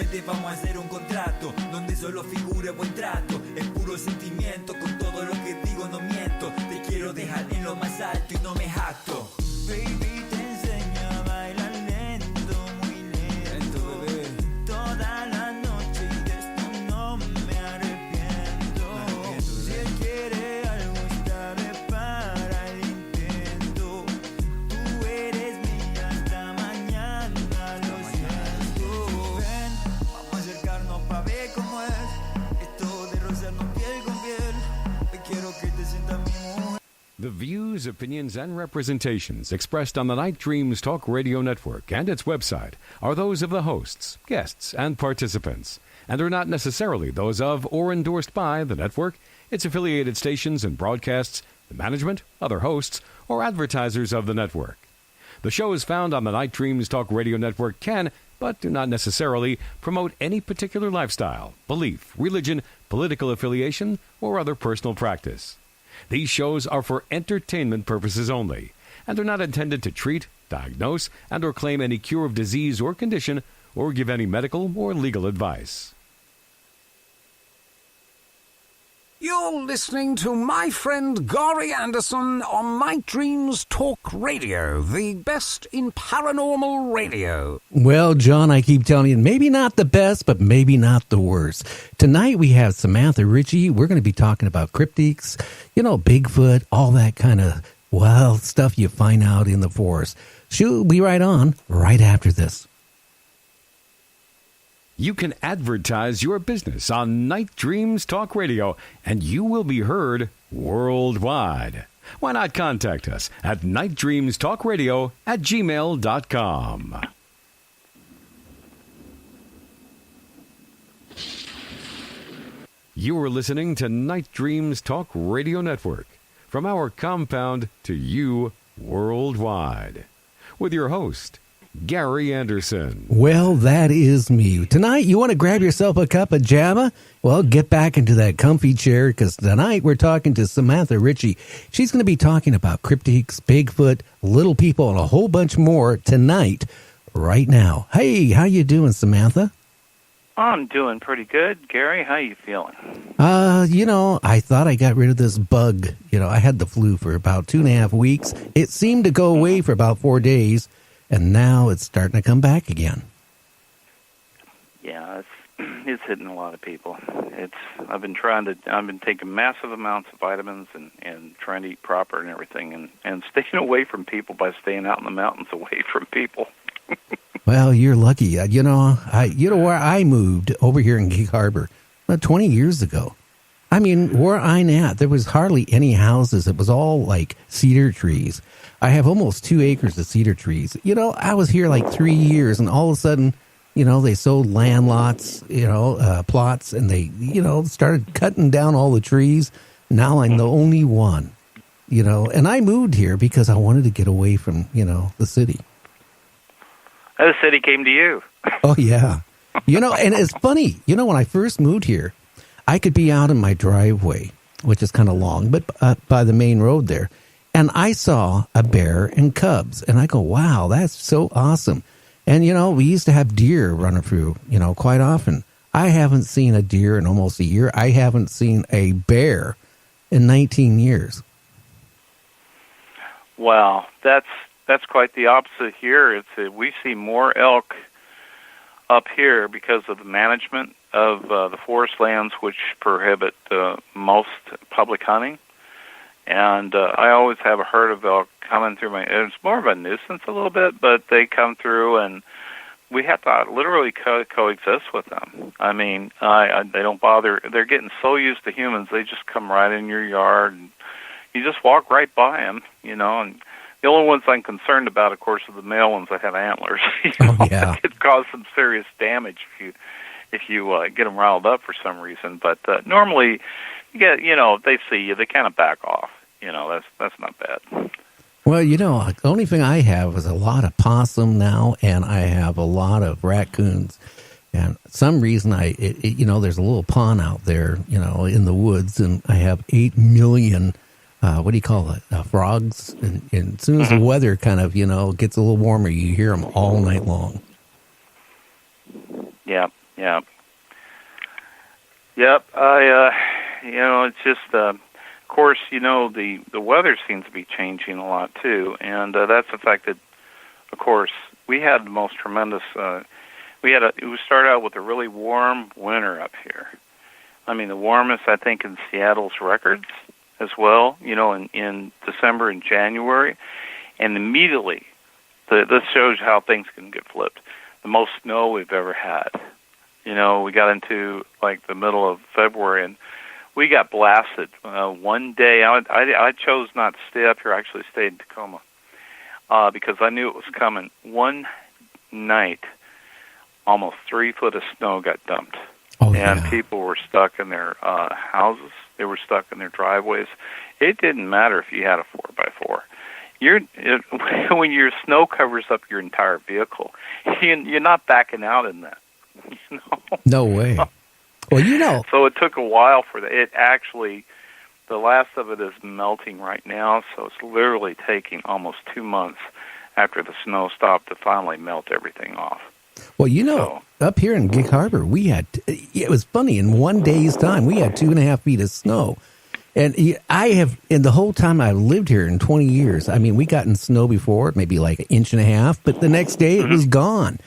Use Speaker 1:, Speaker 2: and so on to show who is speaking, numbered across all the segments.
Speaker 1: Vete, vamos a hacer un contrato donde solo figure buen trato. Es puro sentimiento, con todo lo que digo no miento. Te quiero dejar en lo más alto y no me jacto. Baby, te enseño a bailar lento, muy lento, bebé. Toda la noche y de esto no me arrepiento. Si él quiere algo esta vez para el intento. Tú eres mía hasta mañana, lo siento. Ven, vamos a acercarnos pa' ver cómo es esto de rozarnos piel con piel. Hoy quiero que te sientas mi mujer.
Speaker 2: The views, opinions, and representations expressed on the Night Dreams Talk Radio Network and its website are those of the hosts, guests, and participants, and are not necessarily those of or endorsed by the network, its affiliated stations and broadcasts, the management, other hosts, or advertisers of the network. The shows found on the Night Dreams Talk Radio Network can, but do not necessarily, promote any particular lifestyle, belief, religion, political affiliation, or other personal practice. These shows are for entertainment purposes only and are not intended to treat, diagnose, and or claim any cure of disease or condition or give any medical or legal advice.
Speaker 3: You're listening to my friend Gary Anderson on Night Dreams Talk Radio, the best in paranormal radio.
Speaker 4: Well, John, I keep telling you, maybe not the best, but maybe not the worst. Tonight we have Samantha Ritchie. We're going to be talking about cryptids, Bigfoot, all that kind of wild stuff you find out in the forest. She'll be right on right after this.
Speaker 2: You can advertise your business on Night Dreams Talk Radio, and you will be heard worldwide. Why not contact us at nightdreamstalkradio@gmail.com. You are listening to Night Dreams Talk Radio Network, from our compound to you worldwide, with your host, Gary Anderson.
Speaker 4: Well, that is me. Tonight, you want to grab yourself a cup of Java? Well, get back into that comfy chair, because tonight we're talking to Samantha Ritchie. She's going to be talking about cryptids, Bigfoot, little people, and a whole bunch more tonight, right now. Hey, how you doing, Samantha?
Speaker 5: I'm doing pretty good. Gary, how you feeling?
Speaker 4: I thought I got rid of this bug. I had the flu for about 2.5 weeks. It seemed to go away for about 4 days. And now it's starting to come back again.
Speaker 5: Yeah, it's hitting a lot of people. I've been taking massive amounts of vitamins and trying to eat proper and everything, and staying away from people by staying out in the mountains away from people.
Speaker 4: Well, you're lucky. Where I moved over here in Gig Harbor about 20 years ago. I mean, where I'm at, there was hardly any houses. It was all like cedar trees. I have almost 2 acres of cedar trees. I was here like 3 years, and all of a sudden, they sold land lots, plots, and they, started cutting down all the trees. Now I'm the only one, and I moved here because I wanted to get away from, the city.
Speaker 5: The city came to you.
Speaker 4: Oh, yeah. And it's funny, when I first moved here, I could be out in my driveway, which is kind of long, but by the main road there. And I saw a bear and cubs. And I go, wow, that's so awesome. And, we used to have deer running through, quite often. I haven't seen a deer in almost a year. I haven't seen a bear in 19 years.
Speaker 5: Well, that's quite the opposite here. We see more elk up here because of the management of the forest lands, which prohibit most public hunting. And I always have a herd of elk coming through it's more of a nuisance a little bit, but they come through, and we have to literally coexist with them. I mean, they don't bother. They're getting so used to humans, they just come right in your yard, and you just walk right by them, and the only ones I'm concerned about, of course, are the male ones that have antlers.
Speaker 4: Oh, yeah.
Speaker 5: It could cause some serious damage if you get them riled up for some reason. But normally, they see you, they kind of back off. That's not bad.
Speaker 4: Well, the only thing I have is a lot of possum now, and I have a lot of raccoons. And some reason there's a little pond out there, in the woods, and I have 8 million, frogs. And as soon as the weather kind of, gets a little warmer, you hear them all night long.
Speaker 5: Yeah. Yeah. Yep. It's just, of course, the weather seems to be changing a lot too, and that's affected. Of course, we had the most tremendous. We started out with a really warm winter up here. I mean, the warmest I think in Seattle's records as well. In December and January, and immediately, this shows how things can get flipped. The most snow we've ever had. We got into like the middle of February, and we got blasted. One day, I chose not to stay up here. I actually stayed in Tacoma because I knew it was coming. One night, almost 3 foot of snow got dumped, and people were stuck in their houses. They were stuck in their driveways. It didn't matter if you had a 4x4. When your snow covers up your entire vehicle, you're not backing out in that.
Speaker 4: No way. Well,
Speaker 5: So it took a while for that. It actually, the last of it is melting right now, so it's literally taking almost 2 months after the snow stopped to finally melt everything off.
Speaker 4: Well, up here in Gig Harbor, it was funny, in 1 day's time, we had 2.5 feet of snow. And in the whole time I've lived here in 20 years, I mean, we gotten snow before, maybe like 1.5 inches, but the next day it was gone.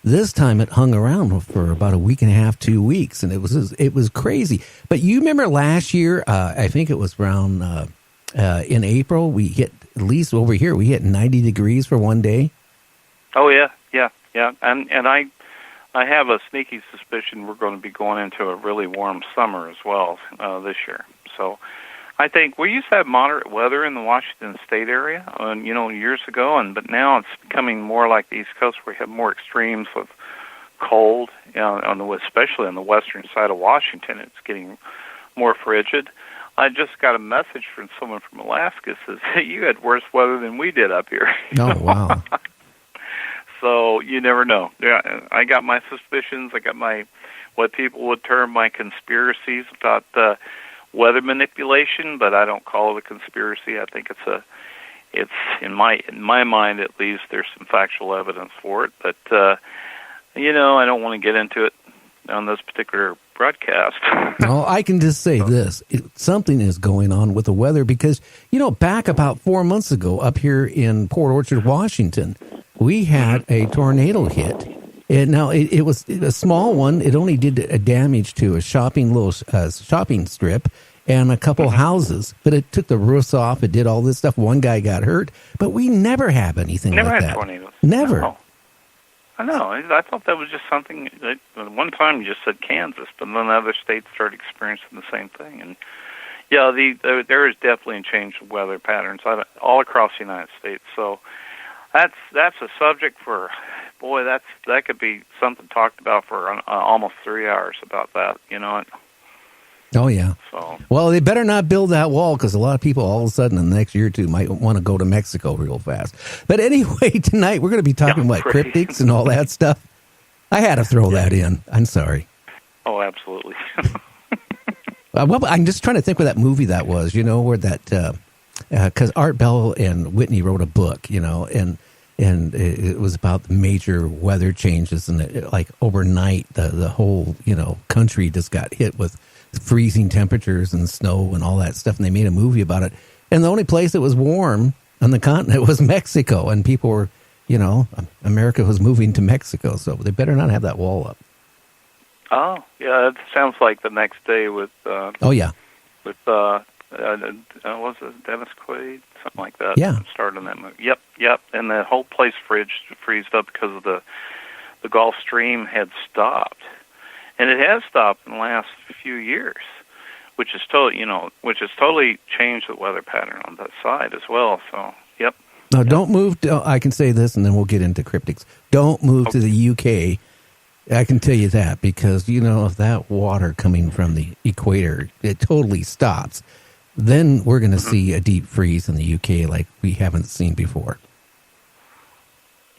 Speaker 4: This time it hung around for about 1.5 weeks, 2 weeks, and it was crazy. But you remember last year, I think it was around in April, we hit, at least over here, we hit 90 degrees for 1 day.
Speaker 5: Oh, yeah. And I have a sneaky suspicion we're going to be going into a really warm summer as well this year. So I think we used to have moderate weather in the Washington State area, years ago, but now it's becoming more like the East Coast, where we have more extremes with cold, especially on the western side of Washington. It's getting more frigid. I just got a message from someone from Alaska that says, you had worse weather than we did up here.
Speaker 4: Oh, wow.
Speaker 5: So you never know. Yeah, I got my suspicions. I got what people would term my conspiracies about weather manipulation, but I don't call it a conspiracy. I think it's in my mind at least. There's some factual evidence for it, but I don't want to get into it on this particular broadcast.
Speaker 4: No, I can just say this. Something is going on with the weather because, back about 4 months ago up here in Port Orchard, Washington, we had a tornado hit. And now it was a small one. It only did a damage to a shopping strip and a couple houses, but it took the roofs off. It did all this stuff. One guy got hurt, but we never have anything like that.
Speaker 5: Never had tornadoes.
Speaker 4: Never.
Speaker 5: No. I know. I thought that was just something. One time you just said Kansas, but then other states started experiencing the same thing. And yeah, there is definitely a change in weather patterns all across the United States. So that's a subject for, boy, that could be something talked about for almost 3 hours about that.
Speaker 4: Oh, yeah.
Speaker 5: So,
Speaker 4: well, they better not build that wall because a lot of people all of a sudden in the next year or two might want to go to Mexico real fast. But anyway, tonight we're going to be talking about cryptids and all that stuff. I had to throw that in. I'm sorry.
Speaker 5: Oh, absolutely.
Speaker 4: Well, I'm just trying to think where that movie that was, where that, because Art Bell and Whitney wrote a book, and it was about the major weather changes, and like overnight, the whole, country just got hit with freezing temperatures and snow and all that stuff, and they made a movie about it. And the only place that was warm on the continent was Mexico, and people were, America was moving to Mexico, so they better not have that wall up.
Speaker 5: Oh, yeah, it sounds like the next day with
Speaker 4: oh, yeah.
Speaker 5: With was it Dennis Quaid? Something like that.
Speaker 4: Yeah.
Speaker 5: Started in that movie. Yep. And the whole place freezed up because of the Gulf Stream had stopped. And it has stopped in the last few years, which has totally changed the weather pattern on that side as well. So, yep.
Speaker 4: Now, don't move. I can say this, and then we'll get into cryptics. Don't move to the UK. I can tell you that because, if that water coming from the equator, it totally stops, then we're going to see a deep freeze in the UK like we haven't seen before.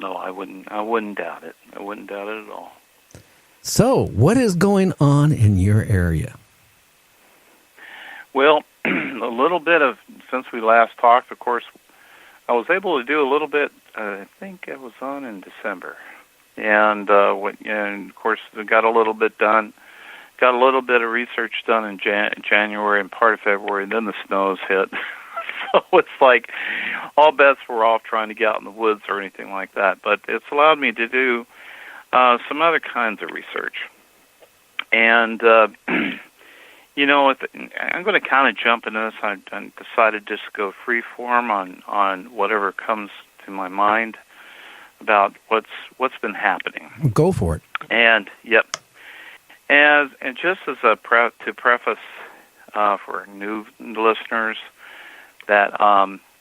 Speaker 5: No, I wouldn't doubt it. I wouldn't doubt it at all.
Speaker 4: So, what is going on in your area?
Speaker 5: Well, a little bit of, since we last talked, of course, I was able to do a little bit, I think it was on in December. and of course we got a little bit done. Got a little bit of research done in January and part of February, and then the snows hit. So it's like all bets were off trying to get out in the woods or anything like that. But it's allowed me to do some other kinds of research. And, you know, I'm going to kind of jump into this. I decided just to go free form on whatever comes to my mind about what's been happening.
Speaker 4: Go for it.
Speaker 5: And, yep. And just as a preface for new listeners, that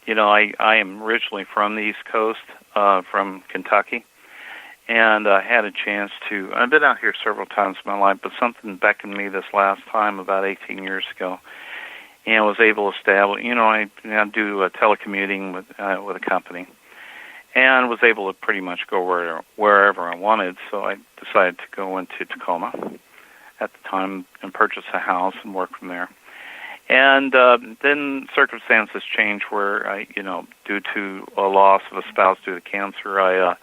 Speaker 5: you know, I am originally from the East Coast, from Kentucky, and I had a chance to. I've been out here several times in my life, but something beckoned me this last time about 18 years ago, and was able to establish. You know, I do telecommuting with a company, and was able to pretty much go wherever I wanted. So I decided to go into Tacoma at the time and purchase a house and work from there. And then circumstances changed where I, you know, due to a loss of a spouse due to cancer,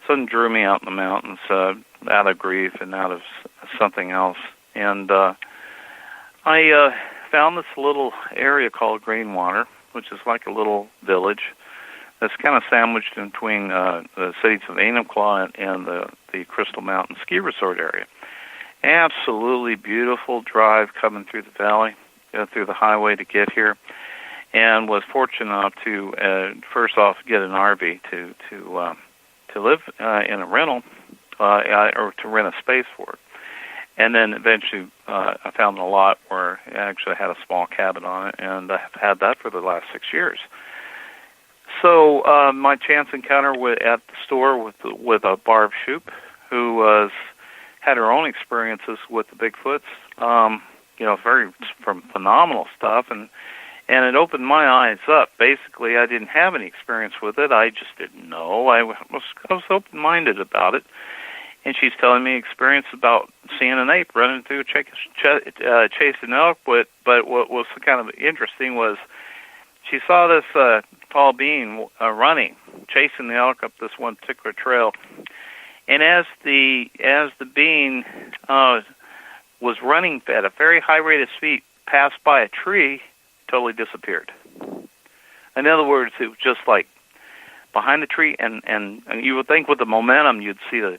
Speaker 5: something drew me out in the mountains, out of grief and out of something else. And I found this little area called Greenwater, which is like a little village that's kind of sandwiched in between the cities of Enumclaw and the Crystal Mountain Ski Resort area. Absolutely beautiful drive coming through the valley, through the highway to get here, and was fortunate enough to first off get an RV to live in a rental or to rent a space for it, and then eventually I found a lot where it actually had a small cabin on it, and I've had that for the last 6 years. So my chance encounter at the store with a Barb Shoop, who had her own experiences with the Bigfoots. You know, very phenomenal stuff, and it opened my eyes up. Basically, I didn't have any experience with it. I just didn't know. I was open-minded about it, and she's telling me experience about seeing an ape running through chasing elk. But what was kind of interesting was she saw this tall being running, chasing the elk up this one particular trail, and as the being was running at a very high rate of speed, passed by a tree, totally disappeared. In other words, it was just like behind the tree, and you would think with the momentum you'd see the